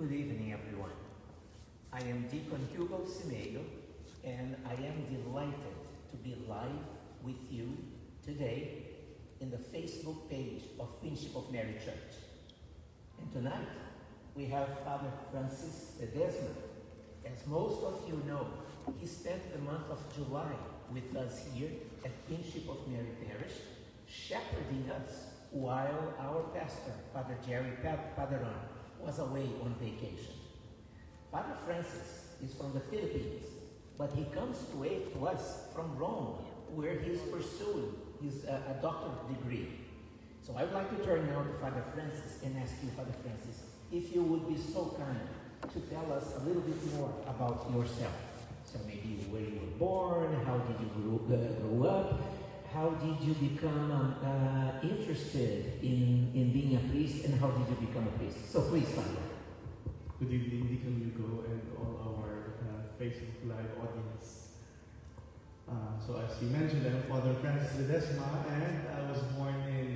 Good evening, everyone. I am Deacon Hugo, and I am delighted to be live with you today in the Facebook page of Sahamas of Mary Church. And tonight, we have Father Francis Ledesma. As most of you know, he spent the month of July with us here at Sahamas of Mary Parish, shepherding us while our pastor, Father Jerry Padron, was away on vacation. Father Francis is from the Philippines, but he comes to us from Rome, where he's pursuing his a doctorate degree. So I would like to turn now to Father Francis and ask you, Father Francis, if you would be so kind to tell us a little bit more about yourself. So maybe where you were born, how did you grow up, how did you become interested in being a priest, and how did you become a priest? So please, Father. Good evening, Deacon Hugo, and all our Facebook Live audience. So as you mentioned, I'm Father Francis Ledesma, and I was born in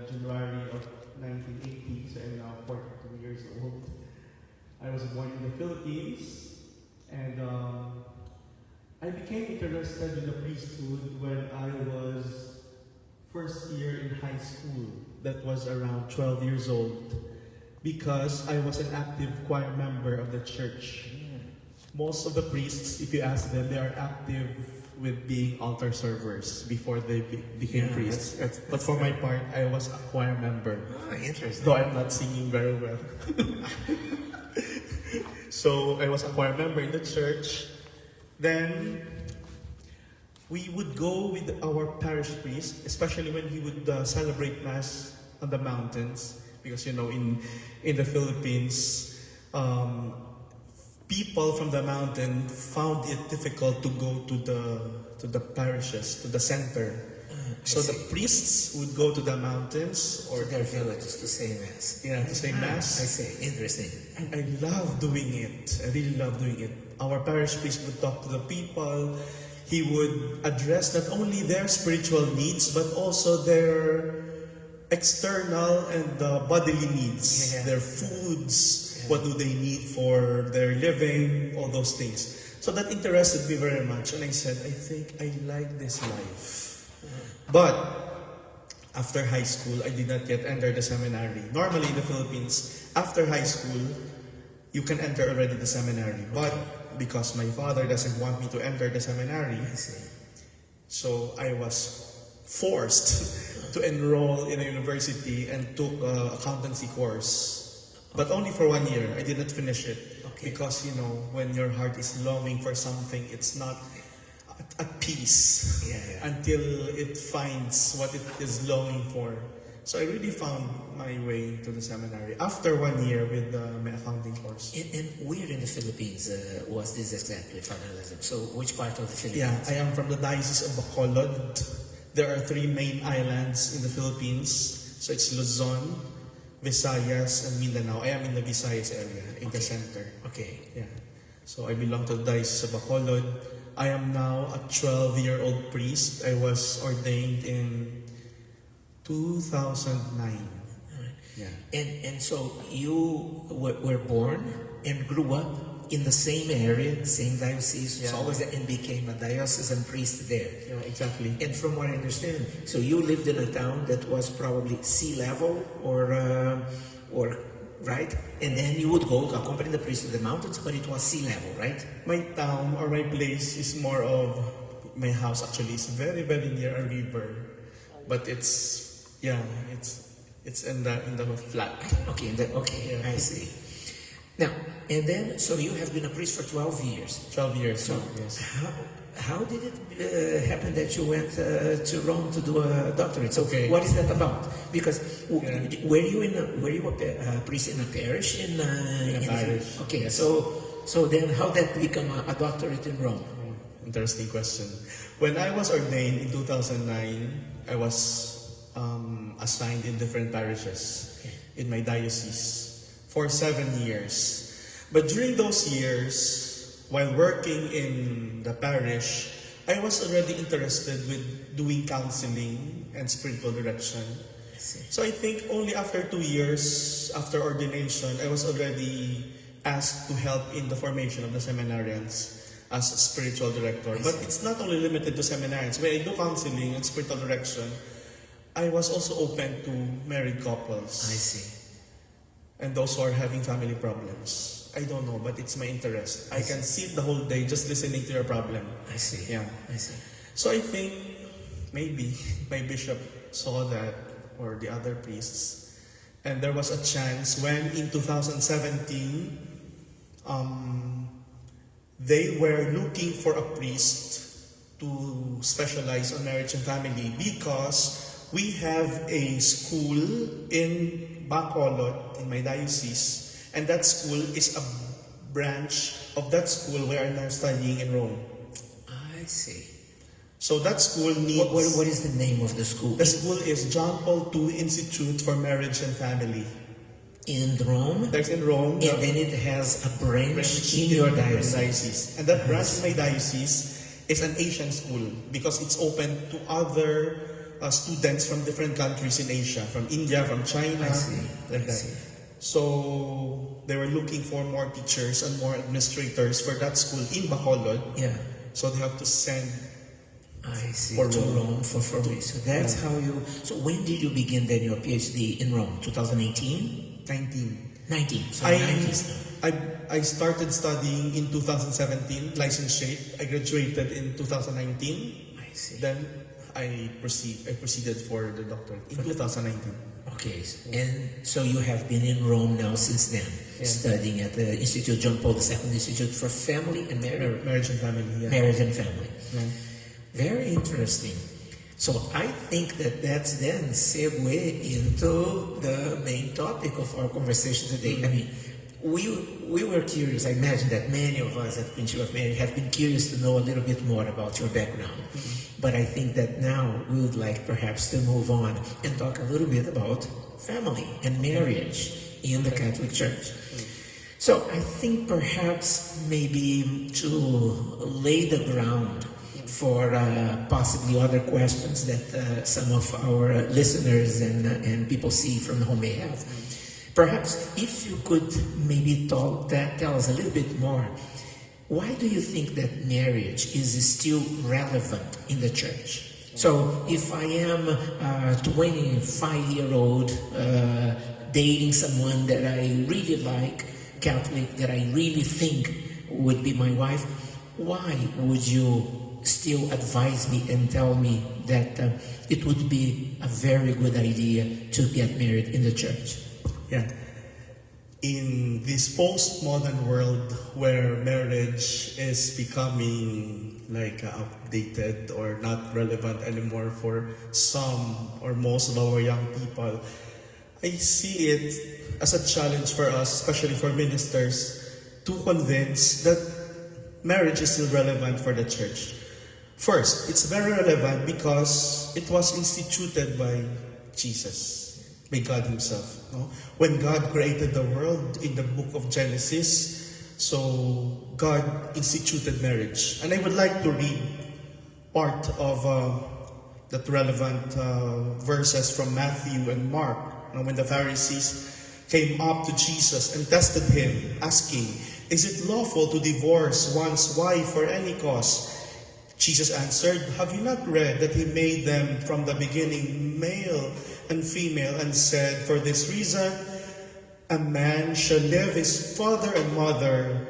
January of 1980, so I'm now 42 years old. I was born in the Philippines, and I became interested in the priesthood when I was first year in high school. That was around 12 years old, because I was an active choir member of the church. Most of the priests, if you ask them, they are active with being altar servers before they became priests. But for my part, I was a choir member. Oh, interesting. Though I'm not singing very well. So I was a choir member in the church. Then we would go with our parish priest, especially when he would celebrate Mass on the mountains. Because in the Philippines, people from the mountain found it difficult to go to the parishes, to the center. So the priests would go to the mountains or their villages to say Mass. Yeah, to say Mass. I see. Interesting. And I love doing it. I really love doing it. Our parish priest would talk to the people. He would address not only their spiritual needs, but also their external and bodily needs. Their foods, what do they need for their living, all those things. So that interested me very much. And I said, I think I like this life. But after high school, I did not yet enter the seminary. Normally in the Philippines, after high school, you can enter already the seminary. But because my father doesn't want me to enter the seminary, so I was forced to enroll in a university and took an accountancy course. But only for 1 year. I did not finish it. Because, when your heart is longing for something, it's not at peace until it finds what it is longing for. So I really found my way to the seminary after 1 year with my accounting course. And where in the Philippines was this exactly, Father Ledesma? So which part of the Philippines? Yeah, I am from the Diocese of Bacolod. There are 3 main islands in the Philippines. So it's Luzon, Visayas, and Mindanao. I am in the Visayas area, in the center. Okay. Yeah. So I belong to the Diocese of Bacolod. I am now a 12-year-old priest. I was ordained in 2009. Yeah. And so you were born and grew up in the same area, same diocese, so always, and became a diocesan priest there. Yeah, exactly. And from what I understand, so you lived in a town that was probably sea level or right? And then you would go to accompany the priest to the mountains, but it was sea level, right? My town or my place is more of, my house actually is very, very near a river. But it's in the flat. Okay, I see. Now, and then, so you have been a priest for 12 years. 12 years, so yes. How did it happen that you went to Rome to do a doctorate? So what is that about? Because were you a priest in a parish? In a parish. Okay, yes. So then how did that become a doctorate in Rome? Interesting question. When I was ordained in 2009, I was assigned in different parishes in my diocese for 7 years. But during those years, while working in the parish, I was already interested with doing counseling and spiritual direction. So I think only after 2 years after ordination, I was already asked to help in the formation of the seminarians as a spiritual director. But it's not only limited to seminarians. When I do counseling and spiritual direction, I was also open to married couples. I see. And those who are having family problems. I don't know, but it's my interest. I can sit the whole day just listening to your problem. I see. Yeah. I see. So I think maybe my bishop saw that, or the other priests. And there was a chance when in 2017, they were looking for a priest to specialize on marriage and family, because we have a school in Bacolod, in my diocese, and that school is a branch of that school we are now studying in Rome. I see. So that school needs... What is the name of the school? The school is John Paul II Institute for Marriage and Family. In Rome? There's in Rome. And then it has a branch in your diocese. And that branch in my diocese is an Asian school, because it's open to other students from different countries in Asia, from India, from China, I see. like that. So they were looking for more teachers and more administrators for that school in Bacolod. Yeah. So they have to send I see. For to Rome. Rome for formation. So that's how you... So when did you begin then your PhD in Rome? 2018? 19. 19. So 19. I started studying in 2017, licentiate. I graduated in 2019. I see. Then I proceeded for the doctorate in 2019. Okay. And so you have been in Rome now since then, studying at the Institute John Paul II Institute for Family and Marriage. Marriage and family, yeah. Marriage and family. Yeah. Very interesting. So I think that's then segue into the main topic of our conversation today. I mean, we were curious. I imagine that many of us at Principle of Mary have been curious to know a little bit more about your background. But I think that now we would like perhaps to move on and talk a little bit about family and marriage in the Catholic Church. So I think perhaps maybe to lay the ground for possibly other questions that some of our listeners and people see from home may have. Perhaps if you could maybe tell us a little bit more, why do you think that marriage is still relevant in the church? So if I am a 25-year-old dating someone that I really like, Catholic, that I really think would be my wife, why would you still advise me and tell me that it would be a very good idea to get married in the church? Yeah. In this postmodern world where marriage is becoming like outdated or not relevant anymore for some or most of our young people, I see it as a challenge for us, especially for ministers, to convince that marriage is still relevant for the church. First, it's very relevant because it was instituted by Jesus, by God Himself. No? When God created the world in the book of Genesis, so God instituted marriage. And I would like to read part of that relevant verses from Matthew and Mark. Now, when the Pharisees came up to Jesus and tested Him, asking, "Is it lawful to divorce one's wife for any cause?" Jesus answered, "Have you not read that He made them from the beginning male and female, and said, for this reason, a man shall leave his father and mother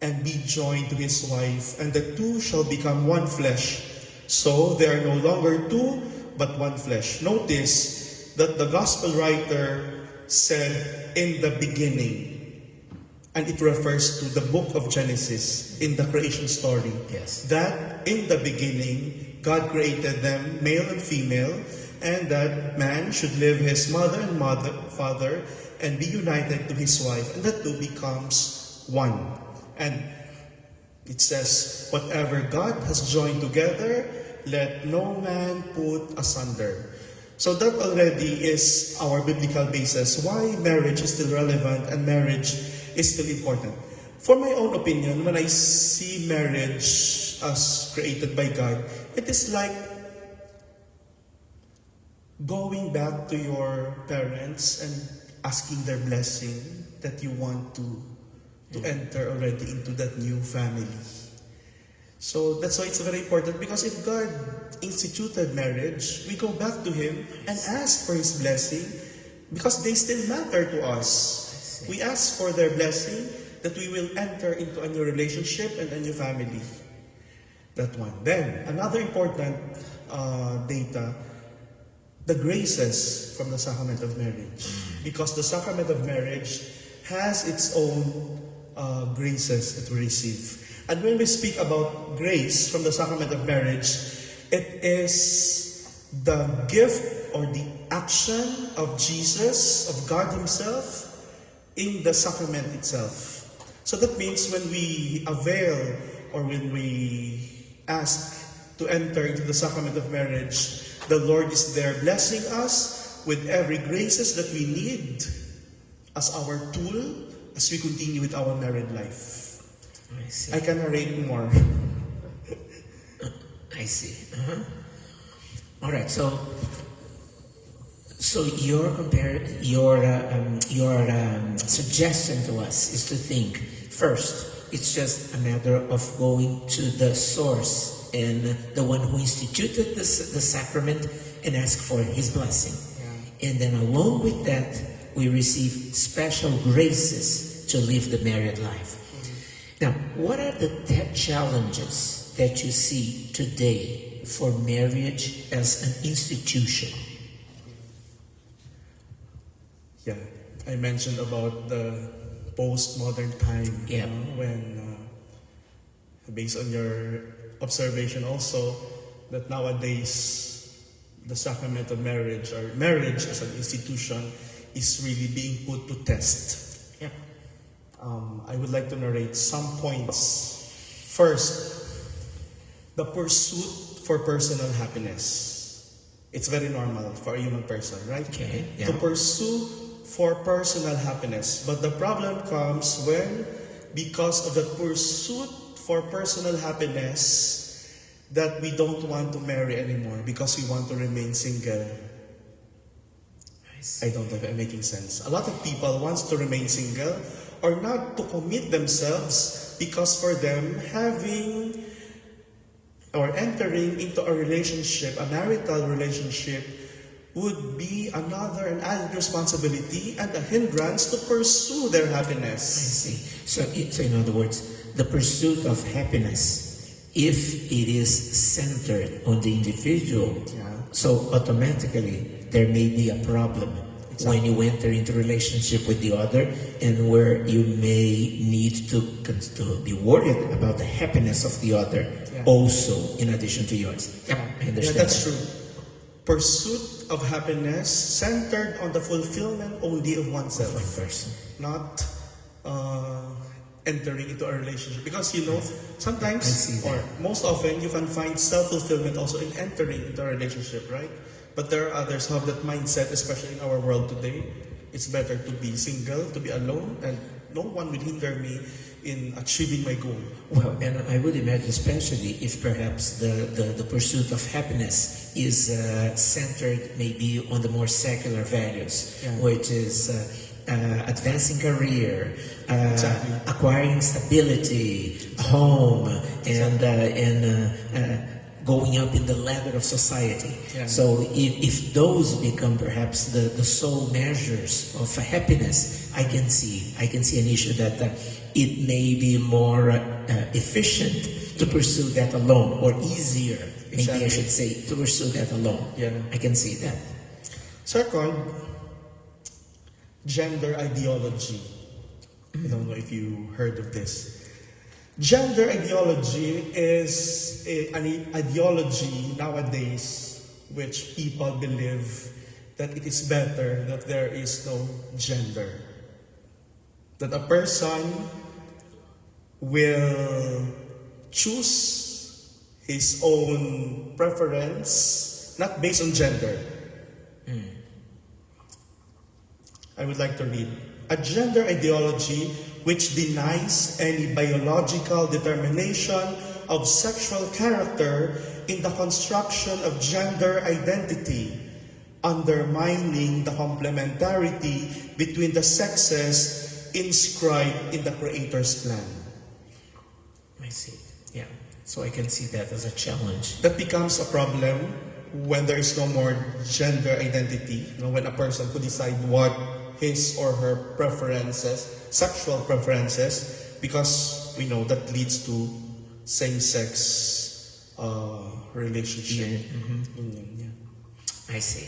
and be joined to his wife, and the two shall become one flesh. So they are no longer two, but one flesh." Notice that the gospel writer said, "in the beginning." And it refers to the book of Genesis in the creation story. Yes. That in the beginning, God created them, male and female, and that man should leave his mother and father and be united to his wife, and that two becomes one. And it says, whatever God has joined together, let no man put asunder. So that already is our biblical basis why marriage is still relevant and marriage is still important. For my own opinion, when I see marriage as created by God, it is like going back to your parents and asking their blessing that you want to to enter already into that new family. So that's why it's very important, because if God instituted marriage, we go back to Him and ask for His blessing, because they still matter to us. We ask for their blessing that we will enter into a new relationship and a new family. That one. Then, another important data, the graces from the Sacrament of Marriage. Because the Sacrament of Marriage has its own graces that we receive. And when we speak about grace from the Sacrament of Marriage, it is the gift or the action of Jesus, of God Himself, in the sacrament itself. So that means when we avail or when we ask to enter into the Sacrament of Marriage, the Lord is there blessing us with every graces that we need as our tool as we continue with our married life. I can narrate more. I see. All right. So your suggestion to us is to think first. It's just a matter of going to the source and the one who instituted the sacrament and ask for His blessing. Yeah. And then along with that, we receive special graces to live the married life. Now, what are the challenges that you see today for marriage as an institution? Yeah, I mentioned about the postmodern time, yeah. When, based on your observation also, that nowadays the sacrament of marriage or marriage as an institution is really being put to test. Yeah. I would like to narrate some points. First, the pursuit for personal happiness. It's very normal for a human person, right? Okay. Yeah. To pursue for personal happiness. But the problem comes when, because of the pursuit for personal happiness, that we don't want to marry anymore because we want to remain single. I don't know if I'm making sense. A lot of people want to remain single or not to commit themselves because for them having or entering into a relationship, a marital relationship, would be another and added responsibility and a hindrance to pursue their happiness. I see. So in other words, the pursuit of happiness, if it is centered on the individual, so automatically there may be a problem when you enter into relationship with the other, and where you may need to be worried about the happiness of the other also in addition to yours. Yeah, I understand. Yeah, that's true. Pursuit of happiness centered on the fulfillment only of oneself. Of one person. Not entering into a relationship. Because sometimes or most often you can find self-fulfillment also in entering into a relationship, right? But there are others who have that mindset, especially in our world today. It's better to be single, to be alone, and no one will hinder me in achieving my goal. Well, and I would imagine, especially if perhaps the pursuit of happiness is centered maybe on the more secular values, which is advancing career, acquiring stability, home, and going up in the ladder of society. Yeah. So if those become perhaps the sole measures of happiness, I can see an issue that it may be more efficient to pursue that alone, or easier, maybe I should say, to pursue that alone. Yeah. I can see that. Second, gender ideology. I don't know if you heard of this. Gender ideology is an ideology nowadays which people believe that it is better that there is no gender. That a person will choose his own preference, not based on gender. I would like to read. A gender ideology which denies any biological determination of sexual character in the construction of gender identity, undermining the complementarity between the sexes inscribed in the Creator's plan. I see. Yeah. So I can see that as a challenge. That becomes a problem when there is no more gender identity. When a person could decide what his or her preferences, sexual preferences, because we know that leads to same-sex relationship. Yeah. Yeah. I see.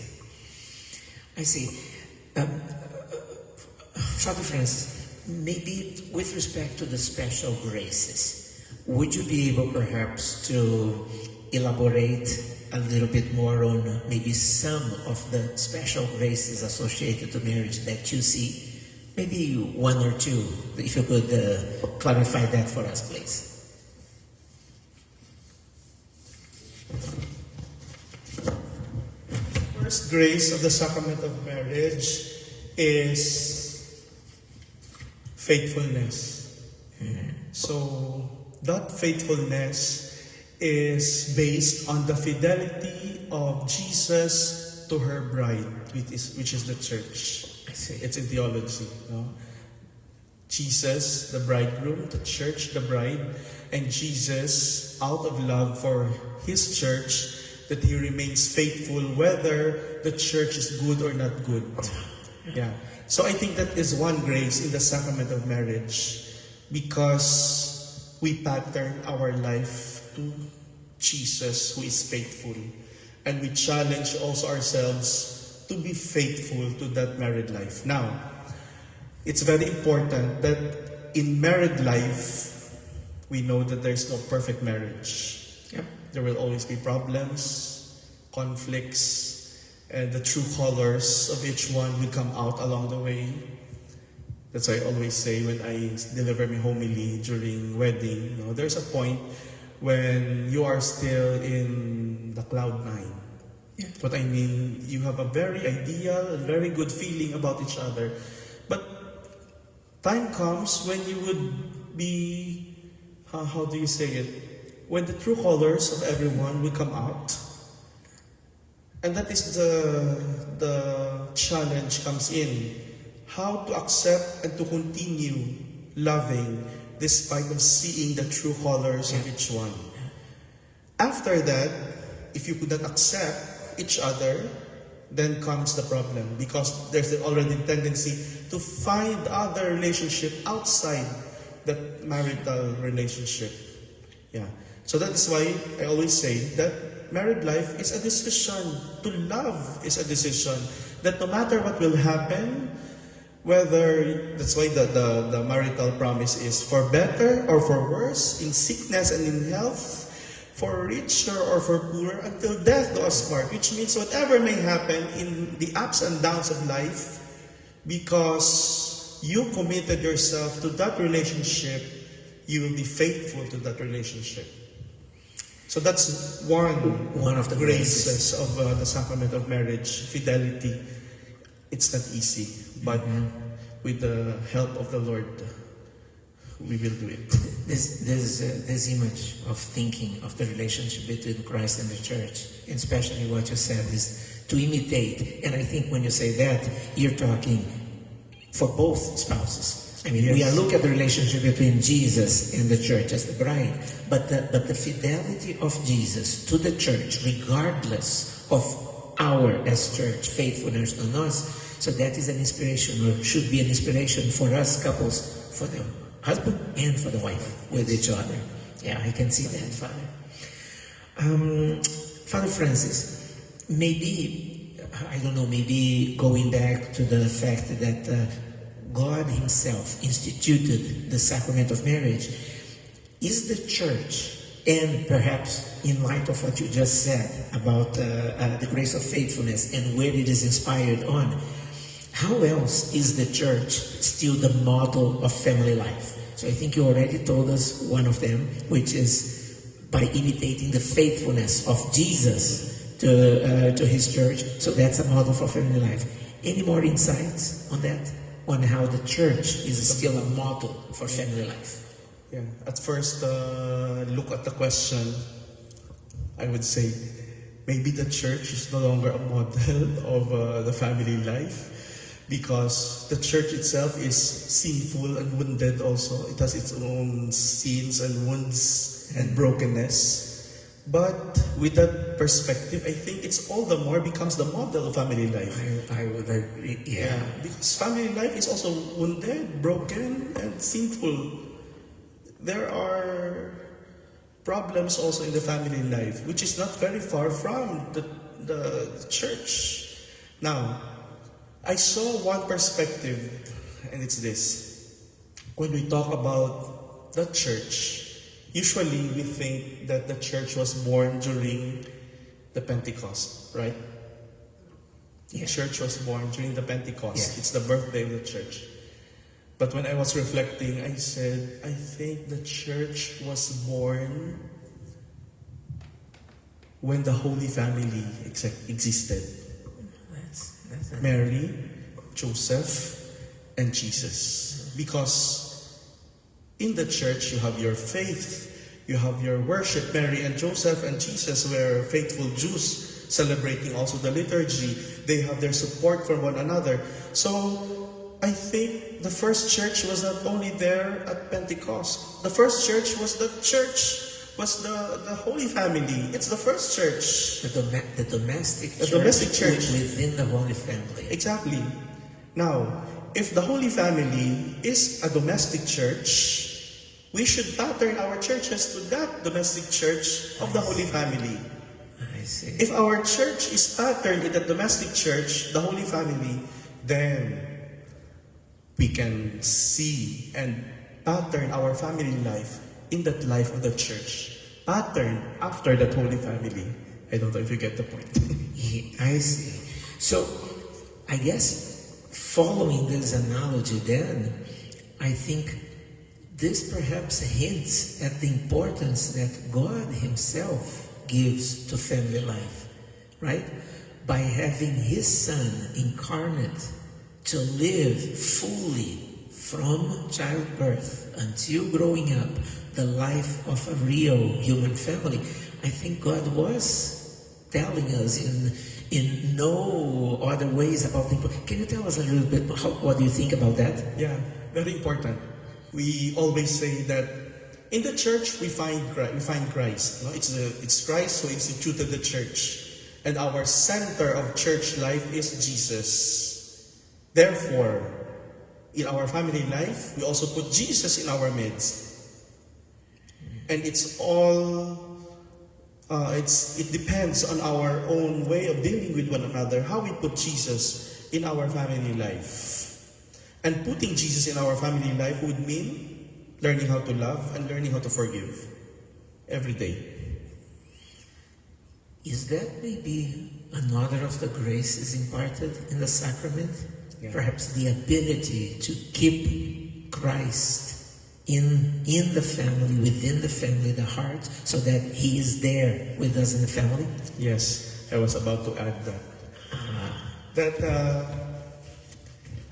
Father Francis, maybe with respect to the special graces, would you be able perhaps to elaborate a little bit more on maybe some of the special graces associated to marriage that you see? Maybe one or two, if you could clarify that for us, please. First grace of the Sacrament of Marriage is faithfulness. So that faithfulness is based on the fidelity of Jesus to her bride, which is the church. I see. It's in theology. Jesus, the bridegroom, the church, the bride, and Jesus, out of love for his church, that he remains faithful whether the church is good or not good. Yeah. So I think that is one grace in the sacrament of marriage, because we pattern our life to Jesus, who is faithful, and we challenge also ourselves to be faithful to that married life. Now, it's very important that in married life, we know that there's no perfect marriage. Yep. There will always be problems, conflicts, and the true colors of each one will come out along the way. That's why I always say when I deliver my homily during wedding, there's a point when you are still in the cloud nine. Yeah. What I mean, you have a very ideal and very good feeling about each other. But time comes when you would be, how do you say it? When the true colors of everyone will come out. And that is the challenge comes in. How to accept and to continue loving despite of seeing the true colors of each one. After that, if you could not accept each other, then comes the problem, because there's already tendency to find other relationship outside that marital relationship. Yeah. So that is why I always say that married life is a decision. To love is a decision. That no matter what will happen, that's why the marital promise is for better or for worse, in sickness and in health, for richer or for poorer, until death do us part. Which means whatever may happen in the ups and downs of life, because you committed yourself to that relationship, you will be faithful to that relationship. So that's one of the graces of the sacrament of marriage, fidelity. It's not easy, but with the help of the Lord, we will do it. This image of thinking of the relationship between Christ and the church, and especially what you said is to imitate. And I think when you say that, you're talking for both spouses. I mean, Yes. we are looking at the relationship between Jesus and the church as the bride, but the fidelity of Jesus to the church, regardless of our as church faithfulness on us. So that is an inspiration, or should be an inspiration for us couples, for the husband and for the wife with each other. Yeah, I can see that, Father. Father Francis, maybe, I don't know, maybe going back to the fact that God himself instituted the sacrament of marriage, is the church, and perhaps in light of what you just said about the grace of faithfulness and where it is inspired on, how else is the church still the model of family life? So I think you already told us one of them, which is by imitating the faithfulness of Jesus to his church. So that's a model for family life. Any more insights on that? On how the church is still a model for family life? Yeah. At first, look at the question, I would say, maybe the church is no longer a model of the family life. because the church itself is sinful and wounded also. It has its own sins and wounds and brokenness. But with that perspective, I think it's all the more becomes the model of family life. I would agree. Yeah. Because family life is also wounded, broken, and sinful. There are problems also in the family life, which is not very far from the church. Now, I saw one perspective, and it's this. When we talk about the church, usually we think that the church was born during the Pentecost, right? The church was born during the Pentecost. Yeah. It's the birthday of the church. But when I was reflecting, I said, I think the church was born when the Holy Family existed. That's it. Mary, Joseph, and Jesus. Because in the church, you have your faith, you have your worship. Mary and Joseph and Jesus were faithful Jews, celebrating also the liturgy. They have their support for one another. So, I think the first church was not only there at Pentecost. The first church was the Holy Family. It's the first church. The domestic church within the Holy Family. Exactly. Now, if the Holy Family is a domestic church, we should pattern our churches to that domestic church of the Holy Family. I see. If our church is patterned in the domestic church, the Holy Family, then we can see and pattern our family life in that life of the church. Pattern after that Holy Family. I don't know if you get the point. I see. So, I guess following this analogy then, I think this perhaps hints at the importance that God Himself gives to family life, right? By having His Son incarnate to live fully from childbirth until growing up the life of a real human family. I think God was telling us in no other ways about the. Can you tell us a little bit what do you think about that? Yeah, very important. We always say that in the church we find Christ. No? It's Christ who instituted the church, and our center of church life is Jesus. Therefore, in our family life, we also put Jesus in our midst. And it's all, it depends on our own way of dealing with one another, how we put Jesus in our family life. And putting Jesus in our family life would mean learning how to love and learning how to forgive every day. Is that maybe another of the graces imparted in the sacrament? Yeah. Perhaps the ability to keep Christ in the family, within the family, the heart, so that He is there with us in the family? Yes, I was about to add that. That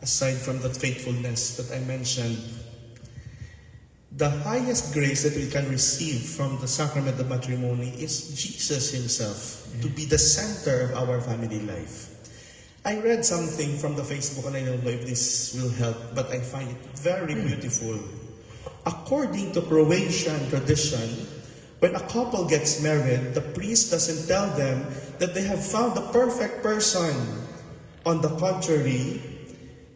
aside from that faithfulness that I mentioned, the highest grace that we can receive from the sacrament of matrimony is Jesus Himself, to be the center of our family life. I read something from the Facebook, and I don't know if this will help, but I find it very beautiful. According to Croatian tradition, when a couple gets married, the priest doesn't tell them that they have found the perfect person. On the contrary,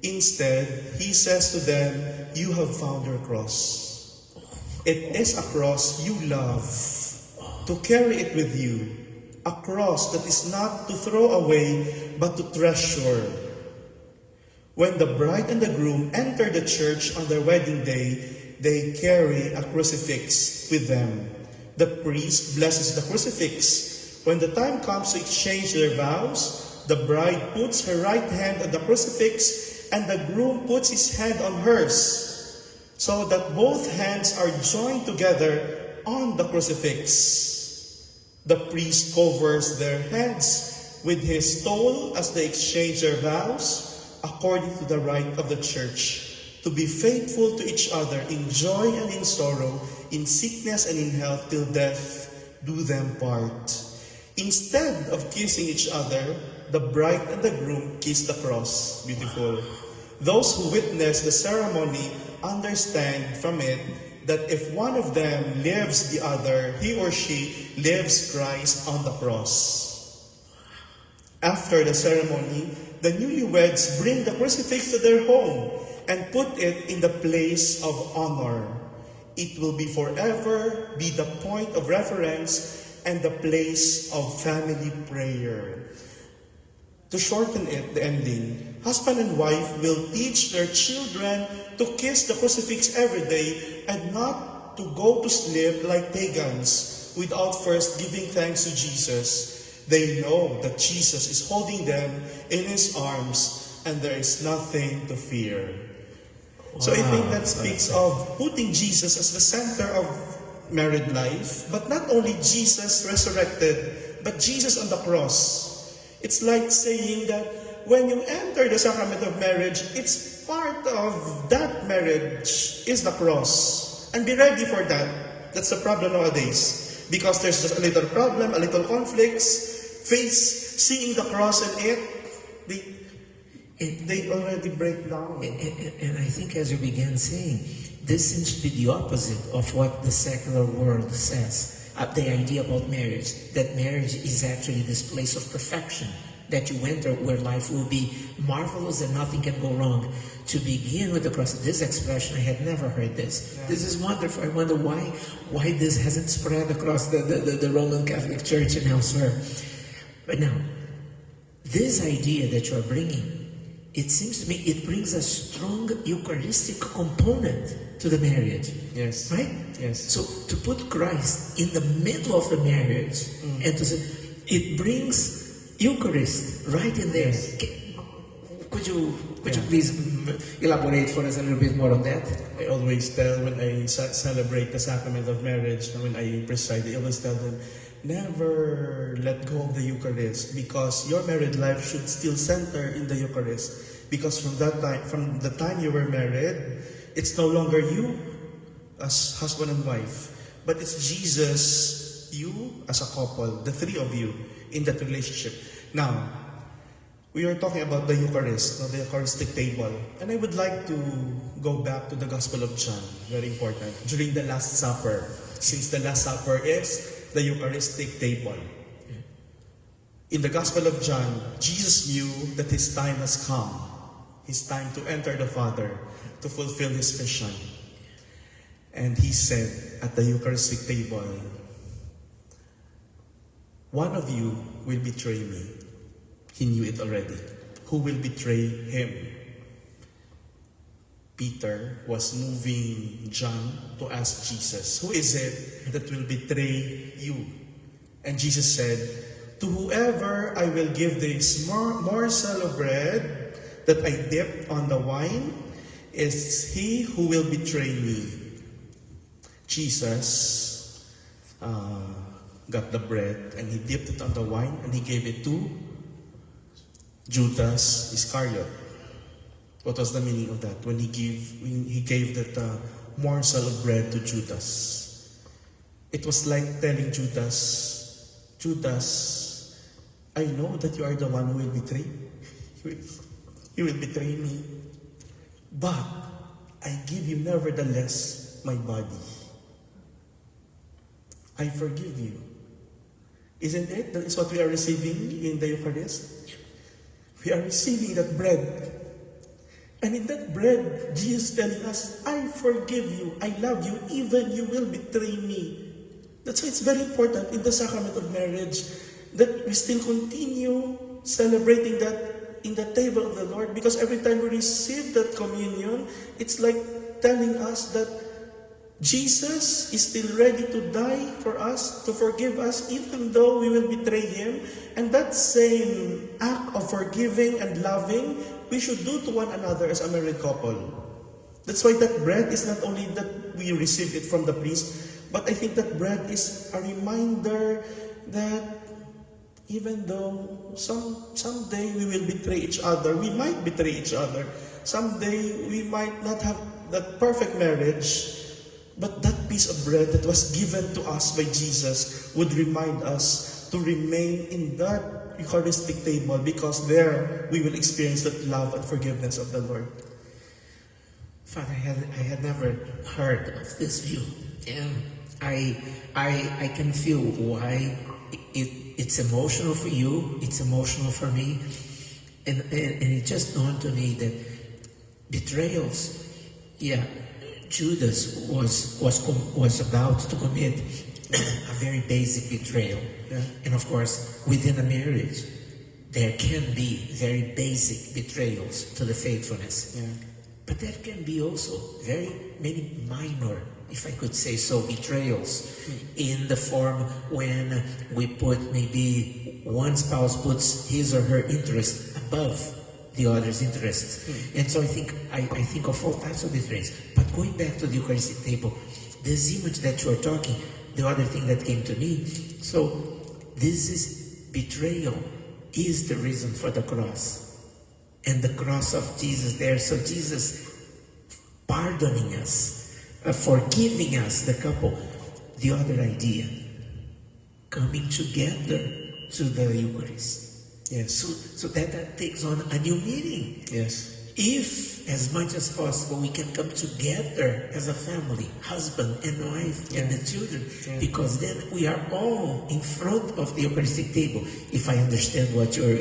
instead, he says to them, "You have found your cross. It is a cross you love, to carry it with you. A cross that is not to throw away, but to treasure." When the bride and the groom enter the church on their wedding day, they carry a crucifix with them. The priest blesses the crucifix. When the time comes to exchange their vows, the bride puts her right hand on the crucifix and the groom puts his hand on hers, so that both hands are joined together on the crucifix. The priest covers their heads with his stole as they exchange their vows according to the rite of the church, to be faithful to each other in joy and in sorrow, in sickness and in health, till death do them part. Instead of kissing each other, the bride and the groom kiss the cross. Beautiful. Those who witness the ceremony understand from it that if one of them lives the other, he or she lives Christ on the cross. After the ceremony, the newlyweds bring the crucifix to their home and put it in the place of honor. It will be forever be the point of reference and the place of family prayer. To shorten it, the ending, husband and wife will teach their children to kiss the crucifix every day and not to go to sleep like pagans without first giving thanks to Jesus. They know that Jesus is holding them in His arms and there is nothing to fear. Wow. So I think that speaks of putting Jesus as the center of married life, but not only Jesus resurrected, but Jesus on the cross. It's like saying that when you enter the sacrament of marriage, it's part of that marriage is the cross. And be ready for that. That's the problem nowadays. Because there's just a little problem, a little conflicts, seeing the cross and they already break down. And I think as you began saying, this seems to be the opposite of what the secular world says. The idea about marriage, that marriage is actually this place of perfection, that you enter where life will be marvelous and nothing can go wrong. To begin with the cross, this expression, I had never heard this. Yeah. This is wonderful. I wonder why this hasn't spread across the Roman Catholic Church and elsewhere. But now, this idea that you are bringing, it seems to me it brings a strong Eucharistic component to the marriage. Yes. Right? Yes. So to put Christ in the middle of the marriage and to say, it brings Eucharist right in there. Yes. Could you please elaborate for us a little bit more on that? I always tell when I celebrate the sacrament of marriage, when I preside, I always tell them, never let go of the Eucharist, because your married life should still center in the Eucharist. Because from the time you were married, it's no longer you as husband and wife, but it's Jesus, you as a couple, the three of you in that relationship. Now, we are talking about the Eucharist, the Eucharistic table. And I would like to go back to the Gospel of John, very important, during the Last Supper, since the Last Supper is the Eucharistic table. In the Gospel of John, Jesus knew that His time has come. His time to enter the Father, to fulfill His mission. And He said at the Eucharistic table, one of you will betray me. He knew it already. Who will betray Him? Peter was moving John to ask Jesus, who is it that will betray you? And Jesus said, to whoever I will give this morsel of bread that I dipped on the wine is he who will betray me. Jesus got the bread and He dipped it on the wine and He gave it to Judas Iscariot. What was the meaning of that? When he gave that morsel of bread to Judas, it was like telling Judas, I know that you are the one who will betray. You will betray me. But I give you nevertheless my body. I forgive you. Isn't it? That is what we are receiving in the Eucharist. We are receiving that bread. And in that bread, Jesus is telling us, I forgive you, I love you, even you will betray me. That's why it's very important in the sacrament of marriage that we still continue celebrating that in the table of the Lord, because every time we receive that communion, it's like telling us that Jesus is still ready to die for us, to forgive us, even though we will betray Him. And that same act of forgiving and loving, we should do to one another as a married couple. That's why that bread is not only that we receive it from the priest, but I think that bread is a reminder that even though someday we will betray each other, we might betray each other, someday we might not have that perfect marriage, but that piece of bread that was given to us by Jesus would remind us us to remain in that Eucharistic table, because there we will experience that love and forgiveness of the Lord. Father, I had never heard of this view, and I can feel why it's emotional for you, it's emotional for me, and it just dawned to me that betrayals, Judas was about to commit a very basic betrayal, and of course, within a marriage, there can be very basic betrayals to the faithfulness. But there can be also very many minor, if I could say so, betrayals in the form when we put maybe one spouse puts his or her interest above the other's interests. And so I think of all types of betrayals. But going back to the Eucharistic table, this image that you are talking, the other thing that came to me, so this is betrayal is the reason for the cross. And the cross of Jesus there. So Jesus pardoning us, forgiving us, the couple. The other idea, coming together to the Eucharist. Yes. So that takes on a new meaning. Yes. If, as much as possible, we can come together as a family, husband and wife and the children, because then we are all in front of the Eucharistic table. If I understand what you're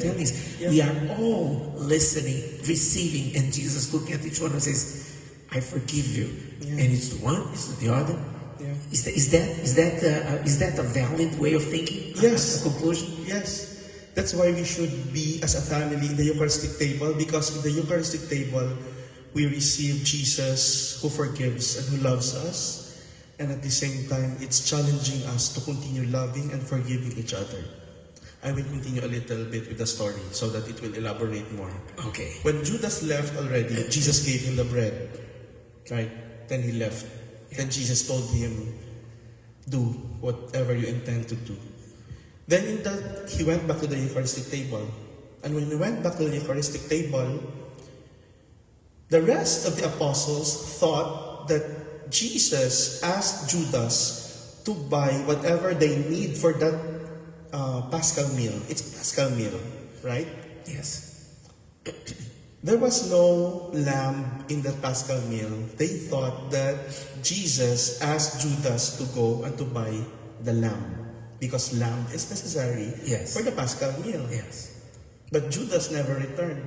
telling us, we are all listening, receiving, and Jesus looking at each one and says, "I forgive you," and it's the one, it's the other. Is that a valid way of thinking? Yes. A conclusion? Yes. That's why we should be as a family in the Eucharistic table, because in the Eucharistic table, we receive Jesus who forgives and who loves us. And at the same time, it's challenging us to continue loving and forgiving each other. I will continue a little bit with the story so that it will elaborate more. Okay. When Judas left already, Jesus gave him the bread. Right? Then he left. Then Jesus told him, "Do whatever you intend to do." Then he went back to the Eucharistic table. And when he went back to the Eucharistic table, the rest of the apostles thought that Jesus asked Judas to buy whatever they need for that Paschal meal. It's Paschal meal, right? Yes. There was no lamb in the Paschal meal. They thought that Jesus asked Judas to go and to buy the lamb, because lamb is necessary for the Paschal meal. Yes. But Judas never returned.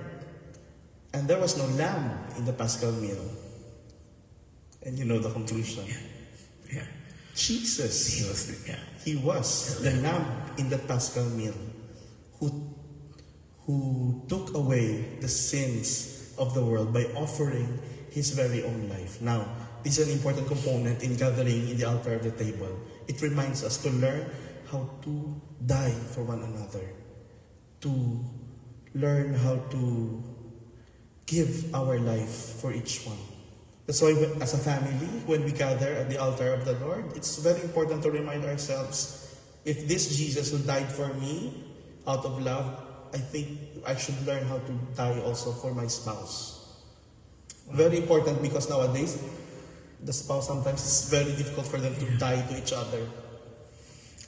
And there was no lamb in the Paschal meal. And you know the conclusion. Yeah. Jesus, he was the the lamb in the Paschal meal who took away the sins of the world by offering his very own life. Now, this is an important component in gathering in the altar of the table. It reminds us to learn how to die for one another, to learn how to give our life for each one. That's why as a family, when we gather at the altar of the Lord, it's very important to remind ourselves, if this Jesus who died for me out of love, I think I should learn how to die also for my spouse. Very important, because nowadays, the spouse sometimes it's very difficult for them to die to each other.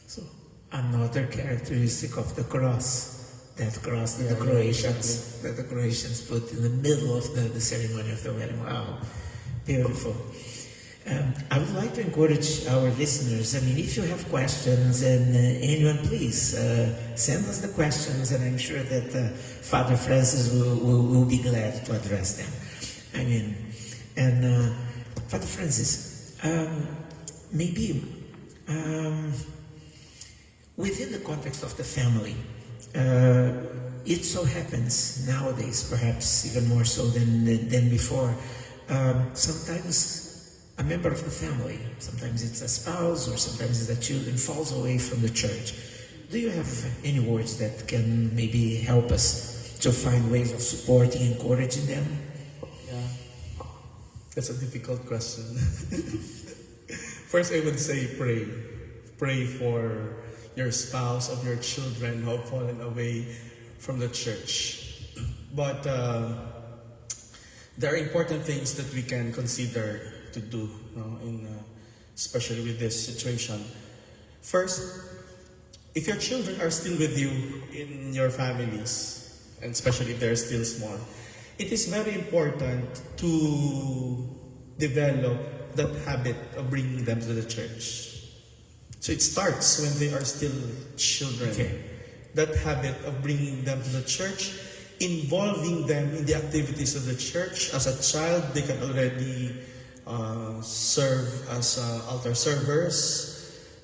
So, another characteristic of the cross, that cross that the Croatians put in the middle of the ceremony of the wedding. Wow, beautiful. I would like to encourage our listeners, if you have questions, and anyone, please send us the questions, and I'm sure that Father Francis will be glad to address them. Father Francis, maybe within the context of the family, it so happens nowadays, perhaps even more so than before, sometimes a member of the family, sometimes it's a spouse or sometimes it's a children, falls away from the church. Do you have any words that can maybe help us to find ways of supporting, encouraging them? Yeah, that's a difficult question. First, I would say pray. Pray for your spouse, of your children who have fallen away from the church. But there are important things that we can consider to do, especially with this situation. First, if your children are still with you in your families, and especially if they're still small, it is very important to develop that habit of bringing them to the church. So it starts when they are still children. Okay. That habit of bringing them to the church, involving them in the activities of the church. As a child, they can already serve as altar servers.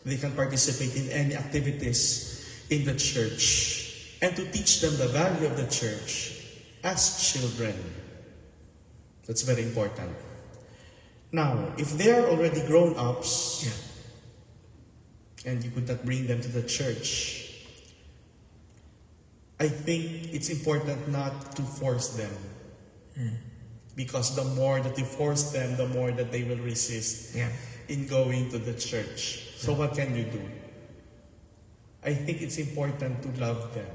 They can participate in any activities in the church. And to teach them the value of the church as children. That's very important. Now, if they are already grown-ups, and you could not bring them to the church, I think it's important not to force them. Because the more that you force them, the more that they will resist in going to the church. So what can you do? I think it's important to love them.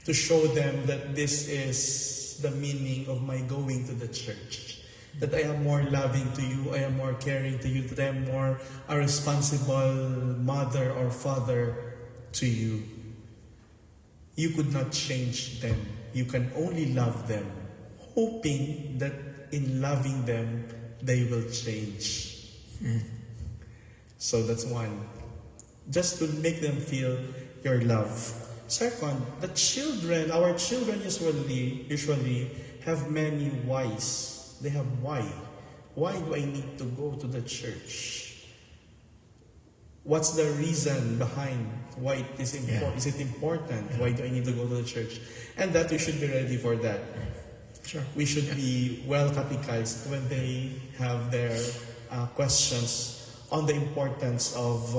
To show them that this is the meaning of my going to the church. That I am more loving to you, I am more caring to you, that I am more a responsible mother or father to you. You could not change them. You can only love them, hoping that in loving them, they will change. So that's one. Just to make them feel your love. Second, the children, our children usually have many whys. They have why. Why do I need to go to the church? What's the reason behind why it is important? Is it important? Why do I need to go to the church? And that we should be ready for that. Sure. We should be well catechized when they have their questions on the importance of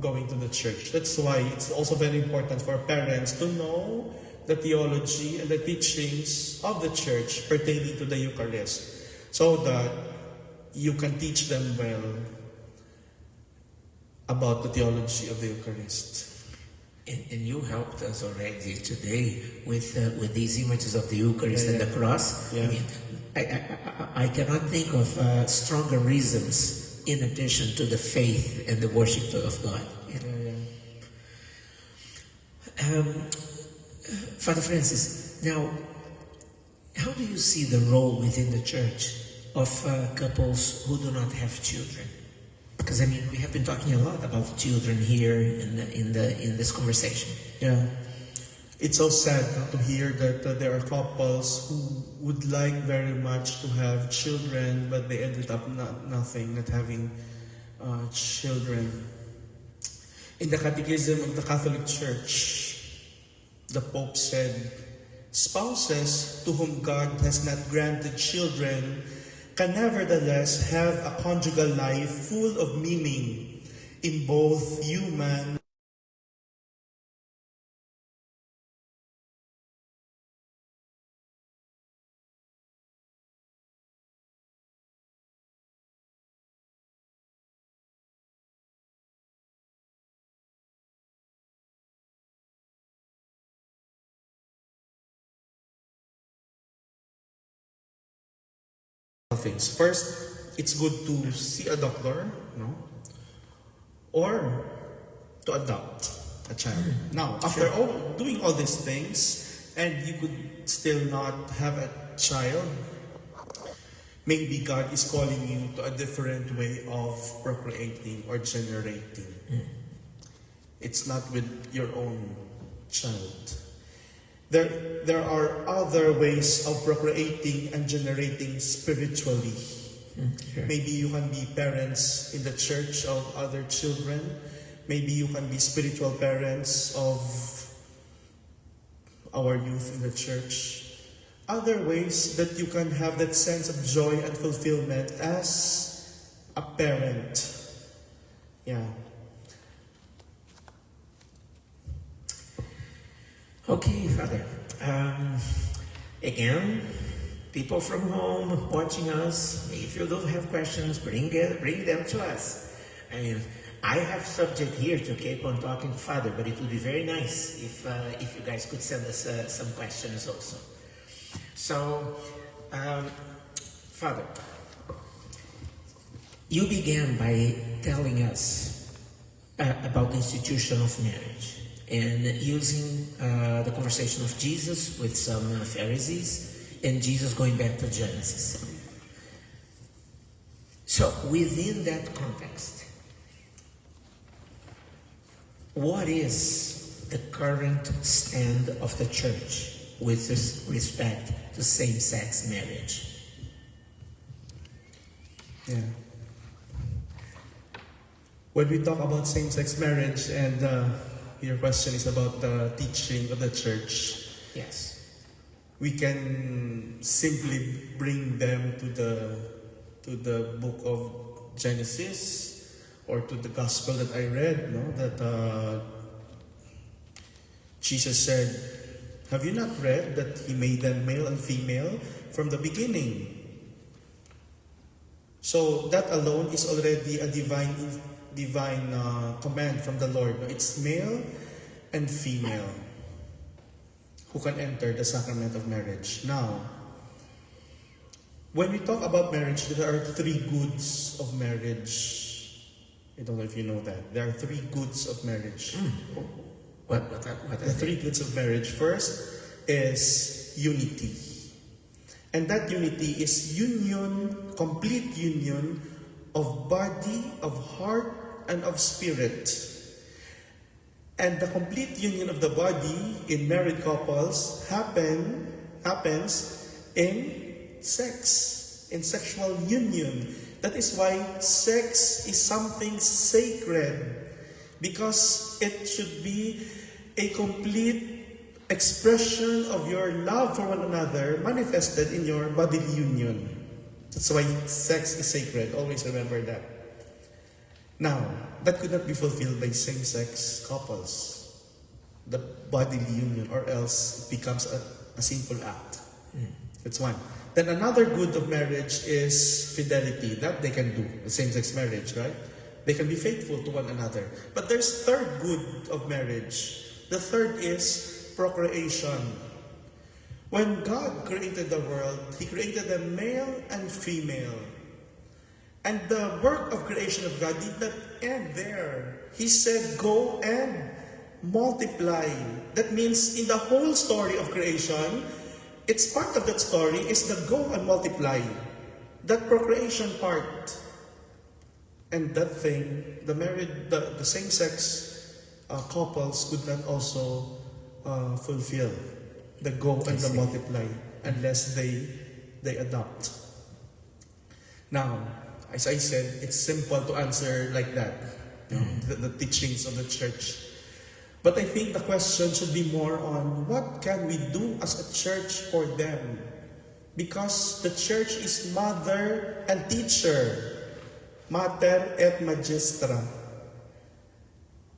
going to the church. That's why it's also very important for parents to know the theology and the teachings of the church pertaining to the Eucharist, so that you can teach them well about the theology of the Eucharist. And you helped us already today with these images of the Eucharist and the cross. Yeah. I mean, I cannot think of stronger reasons in addition to the faith and the worship of God. Father Francis, now, how do you see the role within the church of couples who do not have children? Because I mean, we have been talking a lot about children here in this conversation. Yeah, it's so sad to hear that there are couples who would like very much to have children, but they ended up not having children. In the Catechism of the Catholic Church, the Pope said, spouses to whom God has not granted children can nevertheless have a conjugal life full of meaning in both human things. First, it's good to see a doctor, no? Or to adopt a child. Now, after doing all these things, and you could still not have a child, maybe God is calling you to a different way of procreating or generating. It's not with your own child. There are other ways of procreating and generating spiritually. Maybe you can be parents in the church of other children. Maybe you can be spiritual parents of our youth in the church. Other ways that you can have that sense of joy and fulfillment as a parent. Yeah. Okay, Father. Again, people from home watching us, if you do have questions, bring them to us. I mean, I have subject here to keep on talking to Father, but it would be very nice if you guys could send us some questions also. So, Father, you began by telling us about the institution of marriage, and using the conversation of Jesus with some Pharisees, and Jesus going back to Genesis. So within that context, what is the current stand of the church with respect to same-sex marriage? Yeah. When we talk about same-sex marriage, and your question is about the teaching of the church, Yes. we can simply bring them to the book of Genesis, or to the gospel that I read, no? That Jesus said, "Have you not read that He made them male and female from the beginning?" So that alone is already a divine command from the Lord. It's male and female who can enter the sacrament of marriage. Now, when we talk about marriage, there are three goods of marriage. I don't know if you know that. There are three goods of marriage. What The three goods of marriage. First is unity. And that unity is union, complete union of body, of heart, and of spirit. And the complete union of the body in married couples happens in sex, in sexual union. That is why sex is something sacred, because it should be a complete expression of your love for one another manifested in your bodily union. That's why sex is sacred. Always remember that. Now, that could not be fulfilled by same-sex couples, the bodily union, or else it becomes a sinful act. That's one. Then another good of marriage is fidelity. That they can do, the same-sex marriage, right? They can be faithful to one another. But there's third good of marriage. The third is procreation. When God created the world, He created them male and female. And the work of creation of God did not end there. He said, "Go and multiply." That means in the whole story of creation, it's part of that story is the go and multiply. That procreation part. And that thing, the same-sex couples could not also fulfill the go and the multiply unless they adopt. Now, as I said, it's simple to answer like that, the teachings of the church. But I think the question should be more on what can we do as a church for them? Because the church is mother and teacher. Mater et magistra.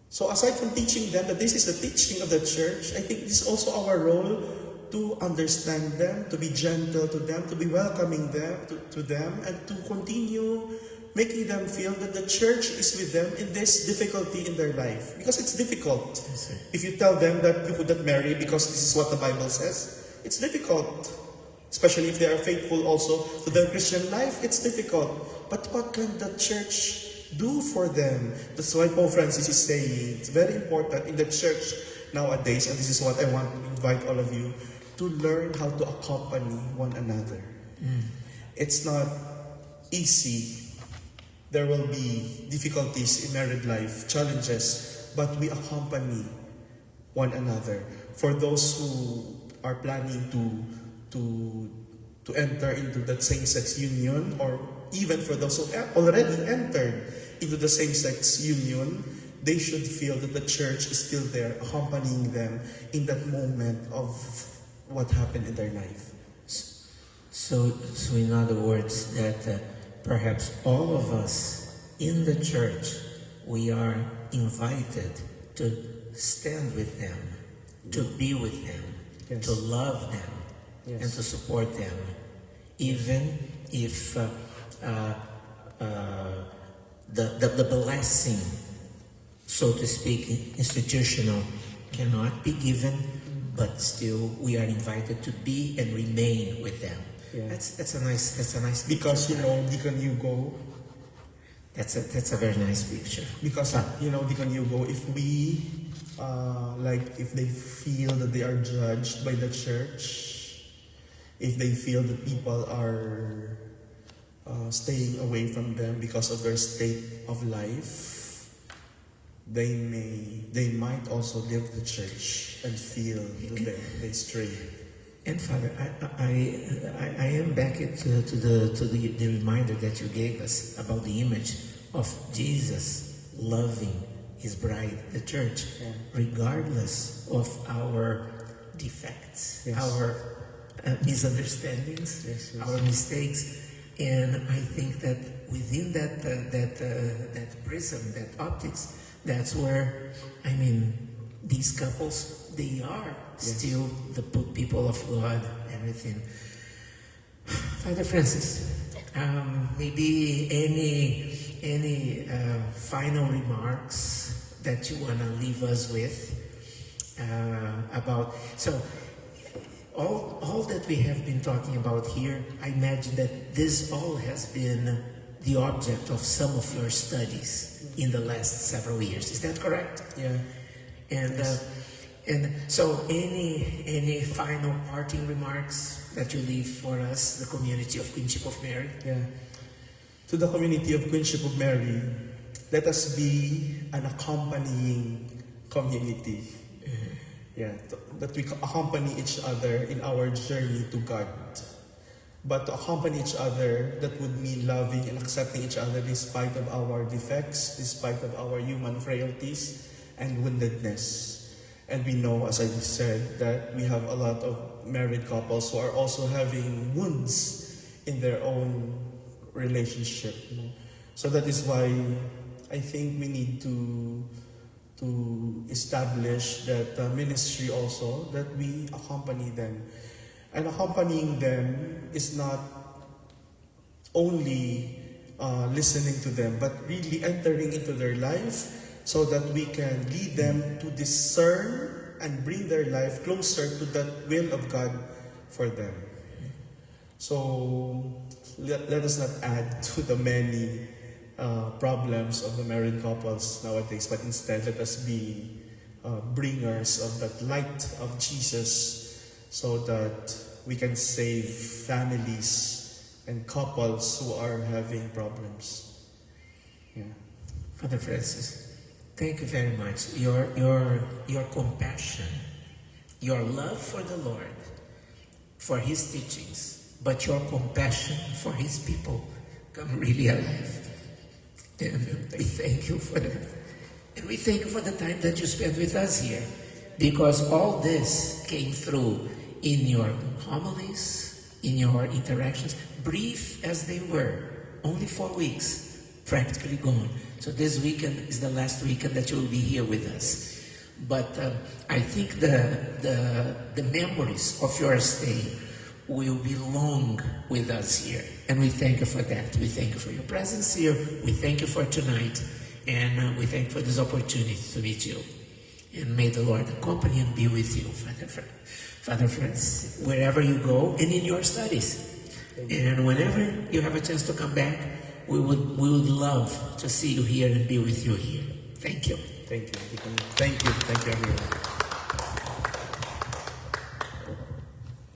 So aside from teaching them that this is the teaching of the church, I think it is also our role to understand them, to be gentle to them, to be welcoming them to them, and to continue making them feel that the church is with them in this difficulty in their life. Because it's difficult. If you tell them that you could not marry because this is what the Bible says, it's difficult. Especially if they are faithful also to their Christian life, it's difficult. But what can the church do for them? That's why Pope Francis is saying it's very important in the church nowadays, and this is what I want to invite all of you, to learn how to accompany one another. It's not easy. There will be difficulties in married life, challenges, but we accompany one another. For those who are planning to enter into that same-sex union, or even for those who already entered into the same-sex union, they should feel that the church is still there accompanying them in that moment of what happened in their life. So in other words, that perhaps all of us in the church, we are invited to stand with them, to be with them, Yes. to love them, Yes. and to support them, even if the blessing, so to speak, institutional, cannot be given, but still we are invited to be and remain with them. Yeah. That's a nice Because picture. Deacon Hugo, That's a very nice picture. Because, Deacon Hugo, if we, if they feel that they are judged by the church, if they feel that people are staying away from them because of their state of life, they might also leave the church and feel that they stray. And Father, I am back to the reminder that you gave us about the image of Jesus loving his bride, the church, regardless of our defects, our misunderstandings, our mistakes. And I think that within that prism, that optics, that's where, these couples, they are still the people of God, everything. Father Francis, maybe any final remarks that you want to leave us with about, so all that we have been talking about here, I imagine that this all has been the object of some of your studies in the last several years. Is that correct? Yeah. And so any final parting remarks that you leave for us, the community of Queenship of Mary? Yeah. To the community of Queenship of Mary, let us be an accompanying community. Yeah, that we accompany each other in our journey to God. But to accompany each other, that would mean loving and accepting each other despite of our defects, despite of our human frailties and woundedness. And we know, as I just said, that we have a lot of married couples who are also having wounds in their own relationship. So that is why I think we need to establish that ministry also, that we accompany them. And accompanying them is not only listening to them, but really entering into their life so that we can lead them to discern and bring their life closer to that will of God for them. So let us not add to the many problems of the married couples nowadays, but instead let us be bringers of that light of Jesus, so that we can save families and couples who are having problems. Yeah. Father Francis, thank you very much. Your compassion, your love for the Lord, for his teachings, but your compassion for his people come really alive. And we thank you for that. And we thank you for the time that you spent with us here, because all this came through in your homilies, in your interactions, brief as they were, only 4 weeks, practically gone. So this weekend is the last weekend that you will be here with us. But I think the memories of your stay will be long with us here. And we thank you for that. We thank you for your presence here. We thank you for tonight. And we thank you for this opportunity to meet you. And may the Lord accompany and be with you, Father Francis, wherever you go and in your studies. And whenever you have a chance to come back, we would love to see you here and be with you here. Thank you. Thank you. Thank you. Thank you, everyone.